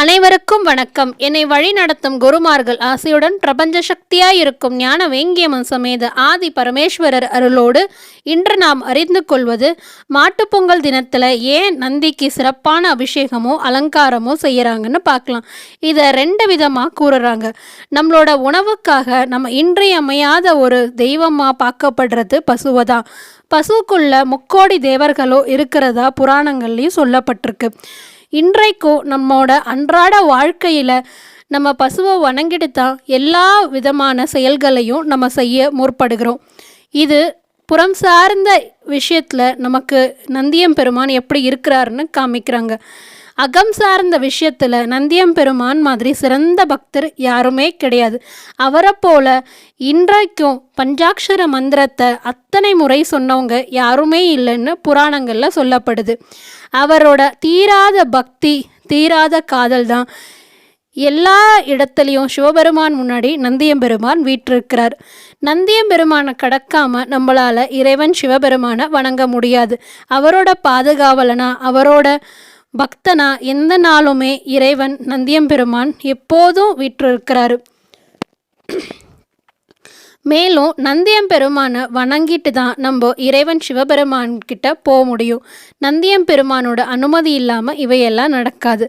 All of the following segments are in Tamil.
அனைவருக்கும் வணக்கம். என்னை வழி நடத்தும் குருமார்கள் ஆசையுடன் பிரபஞ்ச சக்தியாயிருக்கும் ஞான வேங்கியமன் சமேத ஆதி பரமேஸ்வரர் அருளோடு இன்று நாம் அறிந்து கொள்வது, மாட்டுப்பொங்கல் தினத்தில் ஏன் நந்திக்கு சிறப்பான அபிஷேகமோ அலங்காரமோ செய்கிறாங்கன்னு பார்க்கலாம். இதை 2 விதமாக கூறுறாங்க. நம்மளோட உணவுக்காக நம்ம இன்றியமையாத ஒரு தெய்வமாக பார்க்கப்படுறது பசுவை தான். பசுக்குள்ள முக்கோடி தேவர்களோ இருக்கிறதா புராணங்கள்லையும் சொல்லப்பட்டிருக்கு. இன்றைக்கும் நம்மோட அன்றாட வாழ்க்கையில் நம்ம பசுவை வணங்கிட்டு தான் எல்லா விதமான செயல்களையும் நம்ம செய்ய முற்படுகிறோம். இது புறம் சார்ந்த விஷயத்தில் நமக்கு நந்தியம்பெருமான் எப்படி இருக்கிறாருன்னு காமிக்கிறாங்க. அகம் சார்ந்த விஷயத்தில் நந்தியம்பெருமான் மாதிரி சிறந்த பக்தர் யாருமே கிடையாது. அவரை போல இன்றைக்கும் பஞ்சாட்சர மந்திரத்தை அத்தனை முறை சொன்னவங்க யாருமே இல்லைன்னு புராணங்களில் சொல்லப்படுது. அவரோட தீராத பக்தி, தீராத காதல் தான் எல்லா இடத்துலையும் சிவபெருமான் முன்னாடி நந்தியம்பெருமான் வீற்றிருக்கிறார். நந்தியம்பெருமானை கடக்காம நம்மளால் இறைவன் சிவபெருமானை வணங்க முடியாது. அவரோட பாதுகாவலனா, அவரோட பக்தனா எந்த நாளுமே இறைவன் நந்தியம்பெருமான் எப்போதும் வீற்றிருக்கிறாரு. மேலும் நந்தியம்பெருமானை வணங்கிட்டு தான் நம்ம இறைவன் சிவபெருமான் கிட்ட போக முடியும். நந்தியம்பெருமானோட அனுமதி இல்லாமல் இவையெல்லாம் நடக்காது.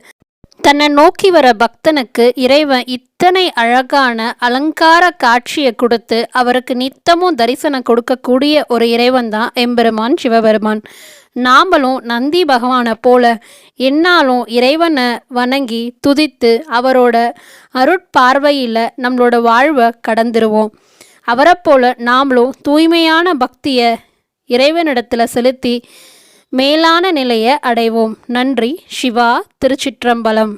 தன்னை நோக்கி வர பக்தனுக்கு இறைவன் இத்தனை அழகான அலங்கார காட்சியை கொடுத்து அவருக்கு நித்தமும் தரிசனம் கொடுக்கக்கூடிய ஒரு இறைவன் தான் எம்பெருமான் சிவபெருமான். நாமளும் நந்தி பகவானை போல என்னாலும் இறைவனை வணங்கி துதித்து அவரோட அருட்பார்வையில் நம்மளோட வாழ்வை கடந்துருவோம். அவரை போல நாமளும் தூய்மையான பக்தியை இறைவனிடத்தில் செலுத்தி மேலான நிலையை அடைவோம். நன்றி. சிவா. திருச்சிற்றம்பலம்.